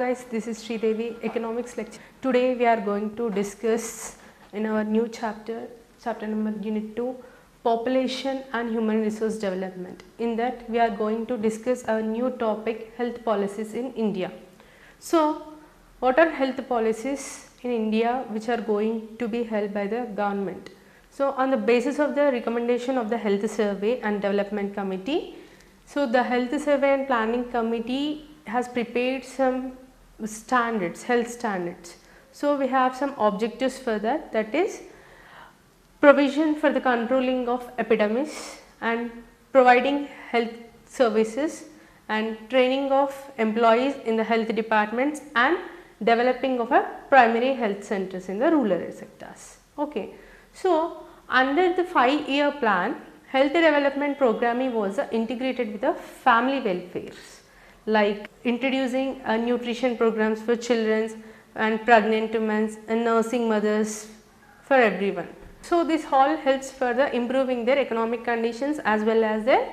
guys, this is Sridevi, economics lecture. Today we are going to discuss in our new chapter number unit 2, population and human resource development. In that we are going to discuss our new topic, health policies in India. So what are health policies in India which are going to be held by the government? So on the basis of the recommendation of the Health Survey and Development Committee, so the Health Survey and Planning Committee has prepared some standards, health standards. So we have some objectives for that, that is provision for the controlling of epidemics and providing health services and training of employees in the health departments and developing of a primary health centers in the rural sectors. Okay. So under the 5-year plan, health development programming was integrated with the family welfare, like introducing nutrition programs for children and pregnant women and nursing mothers for everyone. So this all helps further improving their economic conditions as well as their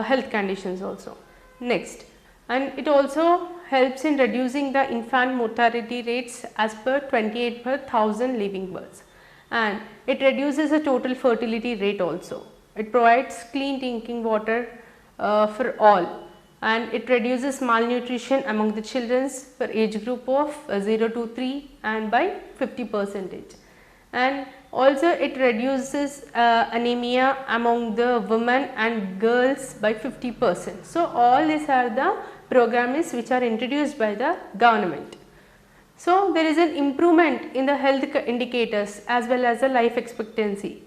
health conditions also. Next, and it also helps in reducing the infant mortality rates as per 28 per 1000 living births, and it reduces the total fertility rate also. It provides clean drinking water for all, and it reduces malnutrition among the children for age group of 0 to 3 and by 50%, and also it reduces anemia among the women and girls by 50%. So all these are the programs which are introduced by the government. So there is an improvement in the health indicators as well as the life expectancy,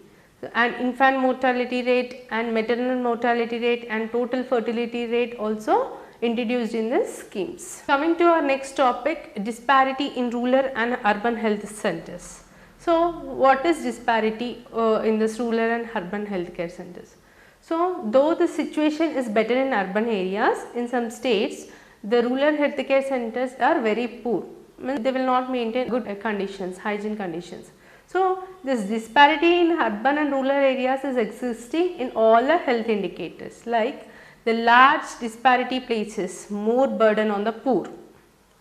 and infant mortality rate and maternal mortality rate and total fertility rate also introduced in the schemes. Coming to our next topic, disparity in rural and urban health centers. So what is disparity in this rural and urban healthcare centers? So though the situation is better in urban areas, in some states the rural healthcare centers are very poor. They will not maintain good conditions, hygiene conditions. So this disparity in urban and rural areas is existing in all the health indicators, like the large disparity places more burden on the poor.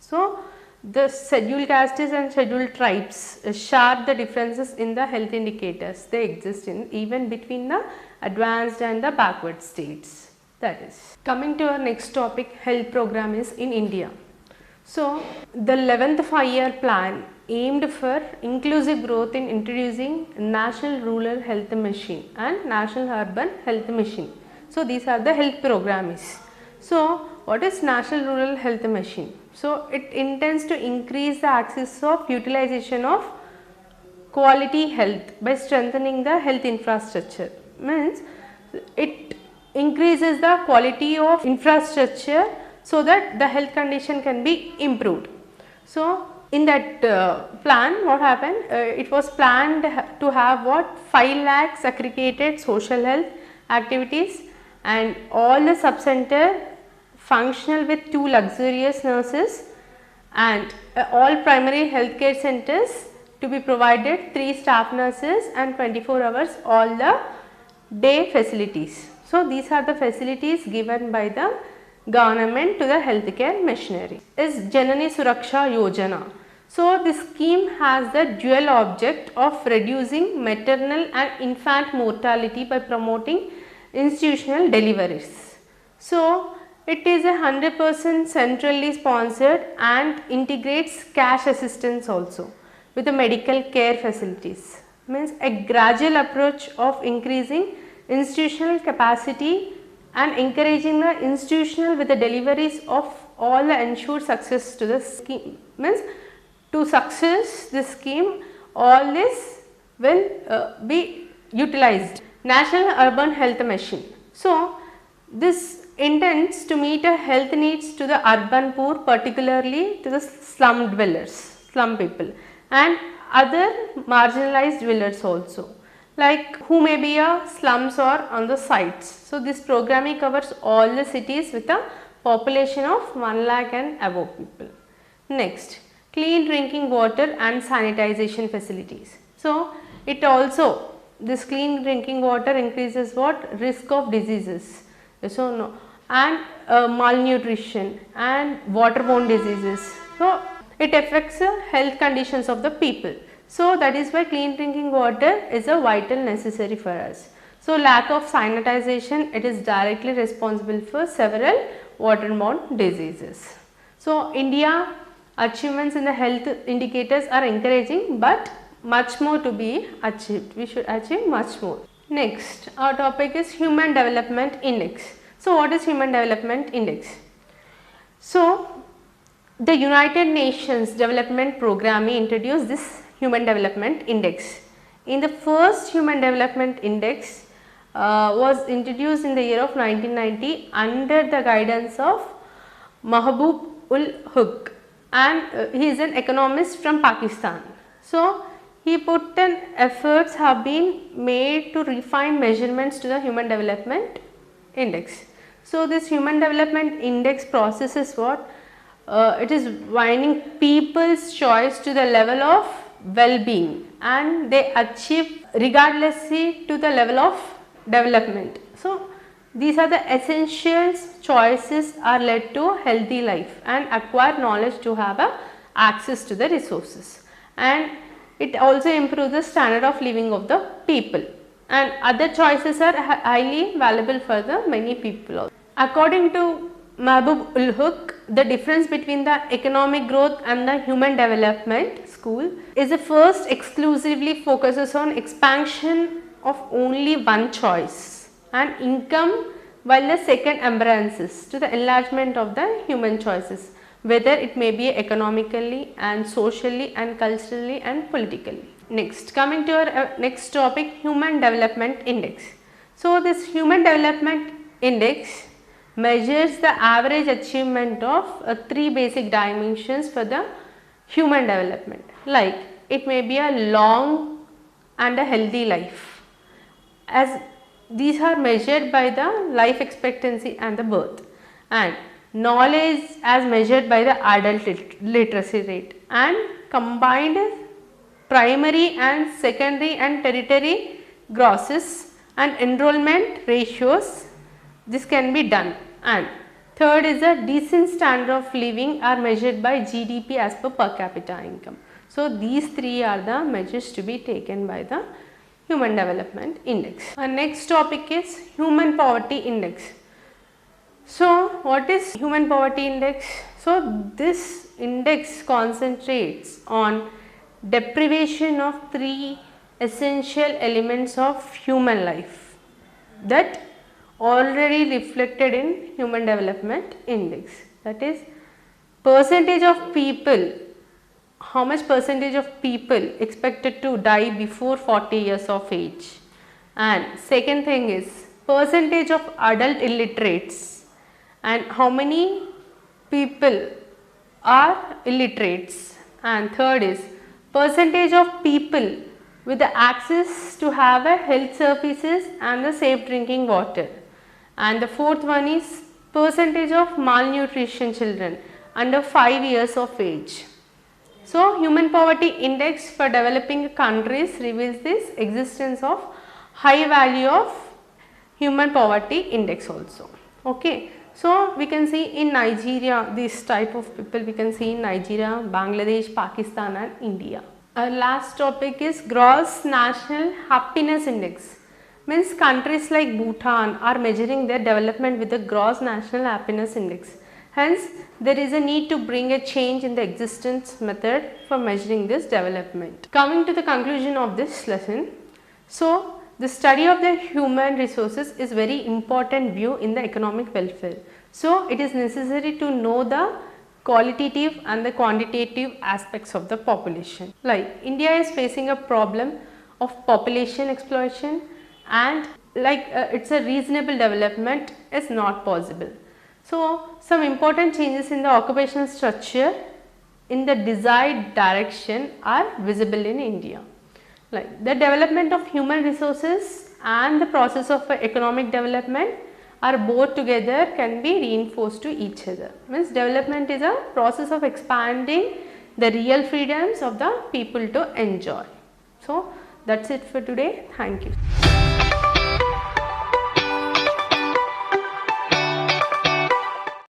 So the scheduled castes and scheduled tribes sharp the differences in the health indicators they exist in even between the advanced and the backward states. That is. Coming to our next topic, health programs in India. So the 11th 5-year plan aimed for inclusive growth in introducing National Rural Health Mission and National Urban Health Mission. So these are the health programs. So what is National Rural Health Mission? So it intends to increase the access of utilization of quality health by strengthening the health infrastructure. Means it increases the quality of infrastructure so that the health condition can be improved. So in that plan, what happened, it was planned to have what 5 lakhs accredited social health activities and all the sub-center functional with 2 luxurious nurses, and all primary healthcare centers to be provided 3 staff nurses and 24 hours all the day facilities. So these are the facilities given by the government to the healthcare machinery. Is Janani Suraksha Yojana. So this scheme has the dual object of reducing maternal and infant mortality by promoting institutional deliveries. So it is 100% centrally sponsored and integrates cash assistance also with the medical care facilities. Means a gradual approach of increasing institutional capacity and encouraging the institutional with the deliveries of all the ensured success to the scheme. Means to success this scheme, all this will be utilized. National Urban Health Mission. So this intends to meet a health needs to the urban poor, particularly to the slum dwellers, slum people, and other marginalized dwellers also, like who may be a slums or on the sites. So this programming covers all the cities with a population of 1 lakh and above people. Next, clean drinking water and sanitization facilities. So it also, this clean drinking water increases what risk of diseases. So no, and malnutrition and waterborne diseases So it affects the health conditions of the people. So that is why clean drinking water is a vital necessary for us. So lack of sanitization, it is directly responsible for several waterborne diseases. So India achievements in the health indicators are encouraging, but much more to be achieved. We should achieve much more. Next, our topic is Human Development Index. So what is Human Development Index? So the United Nations Development Programme introduced this Human Development Index. In the first Human Development Index was introduced in the year of 1990 under the guidance of Mahbub ul Haq, and he is an economist from Pakistan. So he put in efforts have been made to refine measurements to the Human Development Index. So this Human Development Index process is what? It is winding people's choice to the level of well-being, and they achieve regardlessly to the level of development. So these are the essentials choices are led to healthy life and acquire knowledge to have access to the resources, and it also improves the standard of living of the people, and other choices are highly valuable for the many people. According to Mahbub ul Haq, the difference between the economic growth and the human development school is the first exclusively focuses on expansion of only one choice and income, while the second embraces to the enlargement of the human choices, whether it may be economically and socially and culturally and politically. Next, coming to our next topic, Human Development Index. So this Human Development Index measures the average achievement of three basic dimensions for the human development, like it may be a long and a healthy life, as these are measured by the life expectancy and the birth, and knowledge as measured by the adult literacy rate, and combined primary and secondary and tertiary grosses and enrollment ratios, this can be done. And third is a decent standard of living are measured by GDP as per capita income. So these three are the measures to be taken by the Human Development Index. Our next topic is Human Poverty Index. So what is Human Poverty Index? So this index concentrates on deprivation of three essential elements of human life that already reflected in Human Development Index, that is percentage of people, how much percentage of people expected to die before 40 years of age, and second thing is percentage of adult illiterates and how many people are illiterates, and third is percentage of people with the access to have a health services and the safe drinking water, and the fourth one is percentage of malnutrition children under 5 years of age. So Human Poverty Index for developing countries reveals this existence of high value of Human Poverty Index also. Okay. So we can see in Nigeria, this type of people we can see in Nigeria, Bangladesh, Pakistan and India. Our last topic is Gross National Happiness Index. Means countries like Bhutan are measuring their development with the Gross National Happiness Index. Hence, there is a need to bring a change in the existence method for measuring this development. Coming to the conclusion of this lesson, so the study of the human resources is very important view in the economic welfare. So it is necessary to know the qualitative and the quantitative aspects of the population. Like India is facing a problem of population exploitation, and it's a reasonable development is not possible. So some important changes in the occupational structure in the desired direction are visible in India. Like the development of human resources and the process of economic development are both together can be reinforced to each other. Means development is a process of expanding the real freedoms of the people to enjoy. So that's it for today. Thank you.